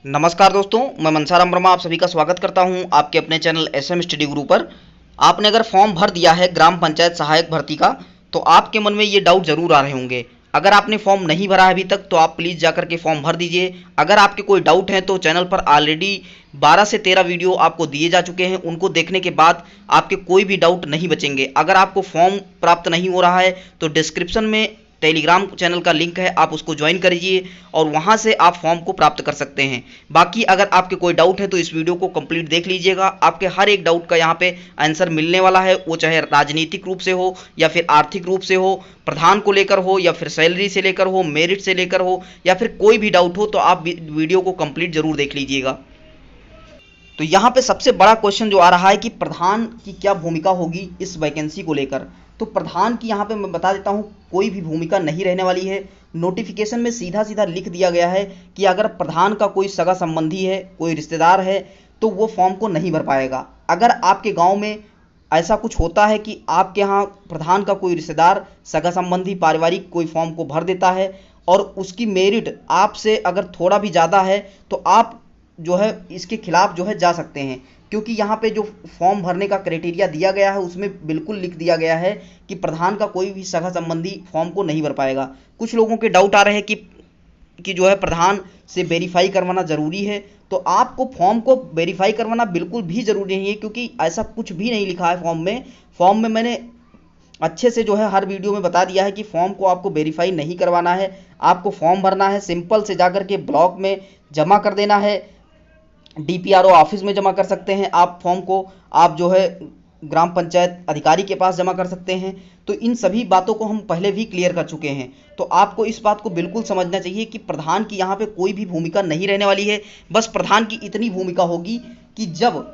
नमस्कार दोस्तों, मैं मनसाराम वर्मा आप सभी का स्वागत करता हूं आपके अपने चैनल एसएम स्टडी गुरु पर। आपने अगर फॉर्म भर दिया है ग्राम पंचायत सहायक भर्ती का, तो आपके मन में ये डाउट जरूर आ रहे होंगे। अगर आपने फॉर्म नहीं भरा है अभी तक तो आप प्लीज़ जाकर के फॉर्म भर दीजिए। अगर आपके कोई डाउट है तो चैनल पर ऑलरेडी 12 से 13 वीडियो आपको दिए जा चुके हैं, उनको देखने के बाद आपके कोई भी डाउट नहीं बचेंगे। अगर आपको फॉर्म प्राप्त नहीं हो रहा है तो डिस्क्रिप्शन में टेलीग्राम चैनल का लिंक है, आप उसको ज्वाइन करिए और वहां से आप फॉर्म को प्राप्त कर सकते हैं। बाकी अगर आपके कोई डाउट है तो इस वीडियो को कंप्लीट देख लीजिएगा। आपके हर एक डाउट का यहाँ पे आंसर मिलने वाला है, वो चाहे राजनीतिक रूप से हो या फिर आर्थिक रूप से हो, प्रधान को लेकर हो या फिर सैलरी से लेकर हो, मेरिट से लेकर हो या फिर कोई भी डाउट हो, तो आप वीडियो को कंप्लीट जरूर देख लीजिएगा। तो यहाँ पे सबसे बड़ा क्वेश्चन जो आ रहा है कि प्रधान की क्या भूमिका होगी इस वैकेंसी को लेकर। तो प्रधान की यहाँ पे मैं बता देता हूँ, कोई भी भूमिका नहीं रहने वाली है। नोटिफिकेशन में सीधा सीधा लिख दिया गया है कि अगर प्रधान का कोई सगा संबंधी है, कोई रिश्तेदार है, तो वो फॉर्म को नहीं भर पाएगा। अगर आपके गाँव में ऐसा कुछ होता है कि आपके यहाँ प्रधान का कोई रिश्तेदार, सगा संबंधी, पारिवारिक कोई फॉर्म को भर देता है और उसकी मेरिट आपसे अगर थोड़ा भी ज़्यादा है, तो आप जो है इसके खिलाफ जो है जा सकते हैं। क्योंकि यहाँ पे जो फॉर्म भरने का क्राइटेरिया दिया गया है उसमें बिल्कुल लिख दिया गया है कि प्रधान का कोई भी सगा संबंधी फॉर्म को नहीं भर पाएगा। कुछ लोगों के डाउट आ रहे हैं कि जो है प्रधान से वेरीफाई करवाना ज़रूरी है। तो आपको फॉर्म को वेरीफाई करवाना बिल्कुल भी ज़रूरी नहीं है, क्योंकि ऐसा कुछ भी नहीं लिखा है फॉर्म में मैंने अच्छे से जो है हर वीडियो में बता दिया है कि फॉर्म को आपको वेरीफाई नहीं करवाना है। आपको फॉर्म भरना है, सिंपल से जाकर के ब्लॉक में जमा कर देना है, डीपीआरओ ऑफिस में जमा कर सकते हैं आप फॉर्म को, आप जो है ग्राम पंचायत अधिकारी के पास जमा कर सकते हैं। तो इन सभी बातों को हम पहले भी क्लियर कर चुके हैं। तो आपको इस बात को बिल्कुल समझना चाहिए कि प्रधान की यहाँ पे कोई भी भूमिका नहीं रहने वाली है। बस प्रधान की इतनी भूमिका होगी कि जब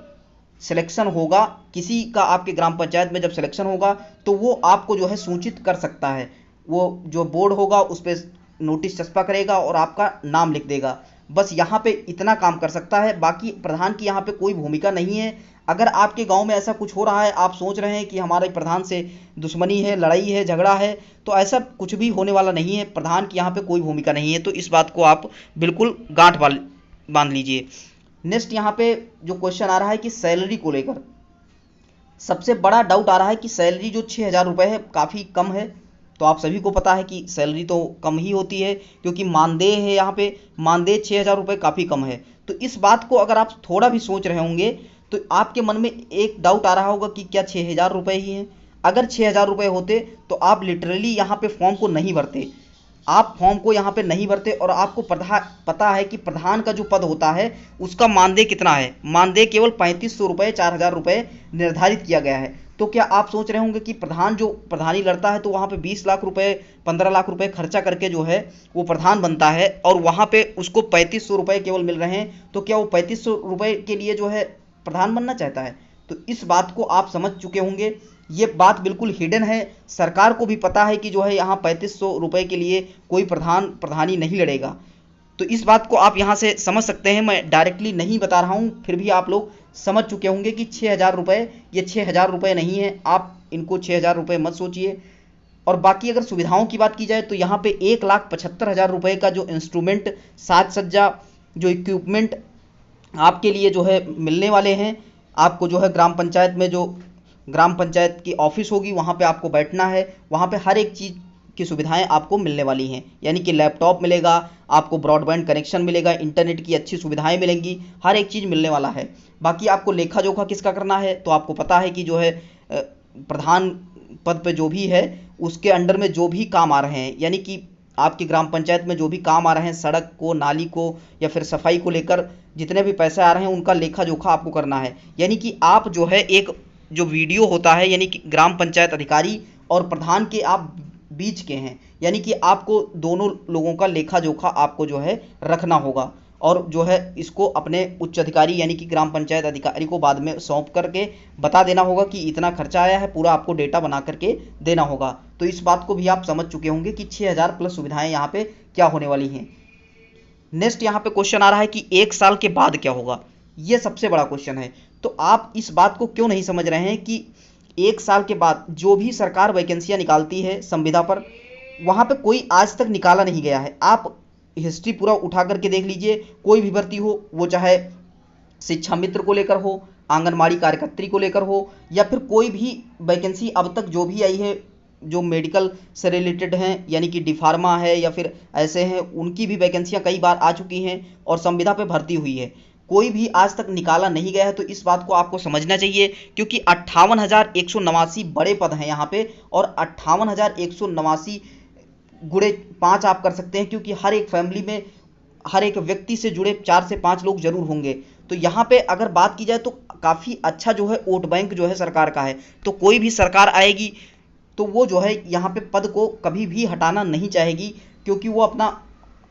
सिलेक्शन होगा किसी का, आपके ग्राम पंचायत में जब सिलेक्शन होगा, तो वो आपको जो है सूचित कर सकता है। वो जो बोर्ड होगा उस पर नोटिस चस्पा करेगा और आपका नाम लिख देगा। बस यहाँ पे इतना काम कर सकता है, बाकी प्रधान की यहाँ पे कोई भूमिका नहीं है। अगर आपके गांव में ऐसा कुछ हो रहा है, आप सोच रहे हैं कि हमारे प्रधान से दुश्मनी है, लड़ाई है, झगड़ा है, तो ऐसा कुछ भी होने वाला नहीं है। प्रधान की यहाँ पे कोई भूमिका नहीं है, तो इस बात को आप बिल्कुल गांठ बांध लीजिए। नेक्स्ट यहाँ पे जो क्वेश्चन आ रहा है कि सैलरी को लेकर सबसे बड़ा डाउट आ रहा है कि सैलरी जो 6,000 रुपये है काफ़ी कम है। तो आप सभी को पता है कि सैलरी तो कम ही होती है, क्योंकि मानदेय है, यहाँ पे मानदेय 6,000 रुपये काफ़ी कम है। तो इस बात को अगर आप थोड़ा भी सोच रहे होंगे तो आपके मन में एक डाउट आ रहा होगा कि क्या 6,000 रुपये ही हैं। अगर 6,000 रुपये होते तो आप लिटरली यहाँ पे फॉर्म को नहीं भरते, आप फॉर्म को यहाँ पे नहीं भरते। और आपको पता है कि प्रधान का जो पद होता है उसका मानदेय कितना है। मानदेय केवल 3500 रुपये, 4,000 रुपये निर्धारित किया गया है। तो क्या आप सोच रहे होंगे कि प्रधान जो प्रधानी लड़ता है तो वहाँ पे 20 लाख रुपए, 15 लाख रुपए खर्चा करके जो है वो प्रधान बनता है और वहाँ पे उसको 3500 रुपये केवल मिल रहे हैं, तो क्या वो 3500 रुपये के लिए जो है प्रधान बनना चाहता है? तो इस बात को आप समझ चुके होंगे। ये बात बिल्कुल हिडन है, सरकार को भी पता है कि जो है यहाँ 3500 रुपये के लिए कोई प्रधानी नहीं लड़ेगा। तो इस बात को आप यहाँ से समझ सकते हैं, मैं डायरेक्टली नहीं बता रहा हूँ, फिर भी आप लोग समझ चुके होंगे कि 6,000 रुपये ये 6,000 रुपये नहीं है। आप इनको 6,000 रुपये मत सोचिए। और बाकी अगर सुविधाओं की बात की जाए तो यहाँ पे 1,75,000 रुपये का जो इंस्ट्रूमेंट, साज सज्जा, जो इक्विपमेंट आपके लिए जो है मिलने वाले हैं। आपको जो है ग्राम पंचायत में जो ग्राम पंचायत की ऑफिस होगी वहाँ पे आपको बैठना है, वहाँ पे हर एक चीज़ की सुविधाएं आपको मिलने वाली हैं। यानी कि लैपटॉप मिलेगा, आपको ब्रॉडबैंड कनेक्शन मिलेगा, इंटरनेट की अच्छी सुविधाएं मिलेंगी, हर एक चीज़ मिलने वाला है। बाकी आपको लेखा जोखा किसका करना है, तो आपको पता है कि जो है प्रधान पद पे जो भी है उसके अंडर में जो भी काम आ रहे हैं, यानी कि आपकी ग्राम पंचायत में जो भी काम आ रहे हैं, सड़क को, नाली को या फिर सफाई को लेकर जितने भी पैसे आ रहे हैं उनका लेखा जोखा आपको करना है। यानी कि आप जो है एक जो वीडियो होता है, यानी कि ग्राम पंचायत अधिकारी और प्रधान के आप बीच के हैं, यानी कि आपको दोनों लोगों का लेखा जोखा आपको जो है रखना होगा और जो है इसको अपने उच्च अधिकारी यानी कि ग्राम पंचायत अधिकारी को बाद में सौंप करके बता देना होगा कि इतना खर्चा आया है, पूरा आपको डेटा बना करके देना होगा। तो इस बात को भी आप समझ चुके होंगे कि 6,000 प्लस सुविधाएं यहाँ पे क्या होने वाली हैं। नेक्स्ट यहाँ पे क्वेश्चन आ रहा है कि 1 साल के बाद क्या होगा, ये सबसे बड़ा क्वेश्चन है। तो आप इस बात को क्यों नहीं समझ रहे हैं कि 1 साल के बाद जो भी सरकार वैकेंसियाँ निकालती है संविदा पर, वहाँ पे कोई आज तक निकाला नहीं गया है। आप हिस्ट्री पूरा उठा करके देख लीजिए, कोई भी भर्ती हो, वो चाहे शिक्षा मित्र को लेकर हो, आंगनबाड़ी कार्यकर्त्री को लेकर हो, या फिर कोई भी वैकेंसी अब तक जो भी आई है जो मेडिकल से रिलेटेड हैं, यानी कि डी फार्मा है या फिर ऐसे हैं, उनकी भी वैकेंसियां कई बार आ चुकी हैं और संविदा पे भर्ती हुई है, कोई भी आज तक निकाला नहीं गया है। तो इस बात को आपको समझना चाहिए, क्योंकि 58,189 बड़े पद हैं यहाँ पे, और 58,189 गुणे 5 आप कर सकते हैं, क्योंकि हर एक फैमिली में हर एक व्यक्ति से जुड़े 4 से 5 लोग जरूर होंगे। तो यहाँ पे अगर बात की जाए तो काफ़ी अच्छा जो है वोट बैंक जो है सरकार का है। तो कोई भी सरकार आएगी तो वो जो है यहाँ पे पद को कभी भी हटाना नहीं चाहेगी, क्योंकि वो अपना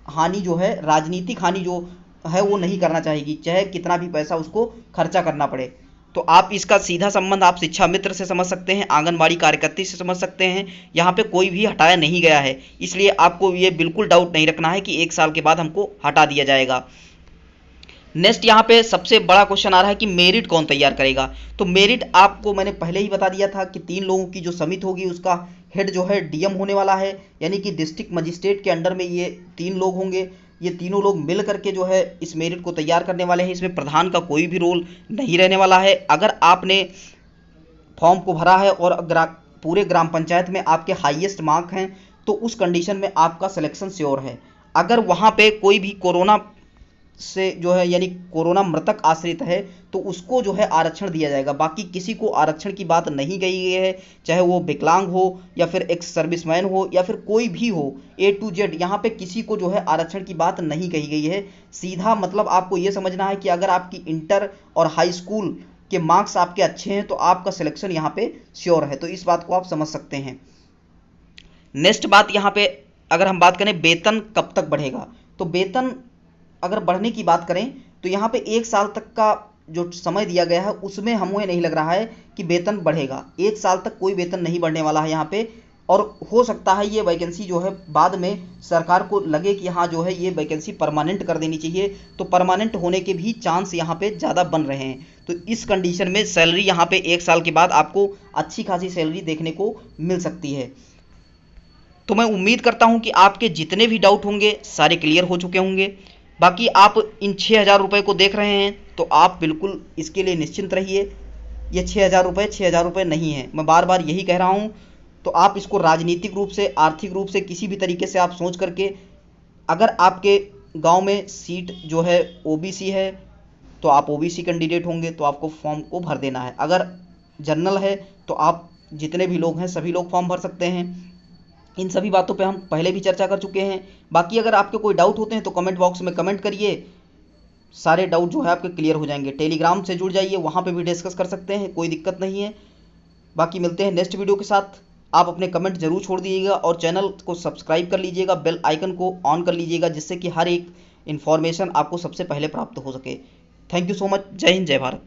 हानि जो है, राजनीतिक हानि जो है वो नहीं करना चाहेगी, चाहे कितना भी पैसा उसको खर्चा करना पड़े। तो आप इसका सीधा संबंध आप शिक्षा मित्र से समझ सकते हैं, आंगनबाड़ी कार्यकर्त्री से समझ सकते हैं। यहाँ पे कोई भी हटाया नहीं गया है, इसलिए आपको ये बिल्कुल डाउट नहीं रखना है कि 1 साल के बाद हमको हटा दिया जाएगा। नेक्स्ट यहाँ पे सबसे बड़ा क्वेश्चन आ रहा है कि मेरिट कौन तैयार करेगा। तो मेरिट आपको मैंने पहले ही बता दिया था कि 3 लोगों की जो समिति होगी उसका हेड जो है डीएम होने वाला है, यानी कि डिस्ट्रिक्ट मजिस्ट्रेट के अंडर में ये 3 लोग होंगे। ये तीनों लोग मिल करके जो है इस मेरिट को तैयार करने वाले हैं। इसमें प्रधान का कोई भी रोल नहीं रहने वाला है। अगर आपने फॉर्म को भरा है और पूरे ग्राम पंचायत में आपके हाईएस्ट मार्क हैं तो उस कंडीशन में आपका सिलेक्शन श्योर है। अगर वहाँ पे कोई भी कोरोना से जो है यानी कोरोना मृतक आश्रित है तो उसको जो है आरक्षण दिया जाएगा, बाकी किसी को आरक्षण की बात नहीं कही गई है, चाहे वो विकलांग हो या फिर एक्स सर्विसमैन हो या फिर कोई भी हो, A to Z यहाँ पे किसी को जो है आरक्षण की बात नहीं कही गई है। सीधा मतलब आपको ये समझना है कि अगर आपकी इंटर और हाई स्कूल के मार्क्स आपके अच्छे हैं तो आपका सिलेक्शन यहाँ पे श्योर है। तो इस बात को आप समझ सकते हैं। नेक्स्ट बात यहाँ पे अगर हम बात करें वेतन कब तक बढ़ेगा, तो वेतन अगर बढ़ने की बात करें तो यहाँ पे 1 साल तक का जो समय दिया गया है उसमें हमें नहीं लग रहा है कि वेतन बढ़ेगा। 1 साल तक कोई वेतन नहीं बढ़ने वाला है यहाँ पे, और हो सकता है ये वैकेंसी जो है बाद में सरकार को लगे कि हाँ जो है ये वैकेंसी परमानेंट कर देनी चाहिए, तो परमानेंट होने के भी चांस यहाँ पे ज़्यादा बन रहे हैं। तो इस कंडीशन में सैलरी यहाँ पे 1 साल के बाद आपको अच्छी खासी सैलरी देखने को मिल सकती है। तो मैं उम्मीद करता हूँ कि आपके जितने भी डाउट होंगे सारे क्लियर हो चुके होंगे। बाकी आप इन 6,000 रुपये को देख रहे हैं तो आप बिल्कुल इसके लिए निश्चिंत रहिए। ये 6,000 रुपये नहीं है, मैं बार बार यही कह रहा हूँ। तो आप इसको राजनीतिक रूप से, आर्थिक रूप से, किसी भी तरीके से आप सोच करके, अगर आपके गांव में सीट जो है ओबीसी है तो आप ओबीसी कैंडिडेट होंगे तो आपको फॉर्म को भर देना है। अगर जनरल है तो आप जितने भी लोग हैं सभी लोग फॉर्म भर सकते हैं। इन सभी बातों पे हम पहले भी चर्चा कर चुके हैं। बाकी अगर आपके कोई डाउट होते हैं तो कमेंट बॉक्स में कमेंट करिए, सारे डाउट जो है आपके क्लियर हो जाएंगे। टेलीग्राम से जुड़ जाइए, वहाँ पे भी डिस्कस कर सकते हैं, कोई दिक्कत नहीं है। बाकी मिलते हैं नेक्स्ट वीडियो के साथ। आप अपने कमेंट जरूर छोड़ दीजिएगा और चैनल को सब्सक्राइब कर लीजिएगा, बेल आइकन को ऑन कर लीजिएगा, जिससे कि हर एक इन्फॉर्मेशन आपको सबसे पहले प्राप्त हो सके। Thank you so much. जय हिंद, जय भारत।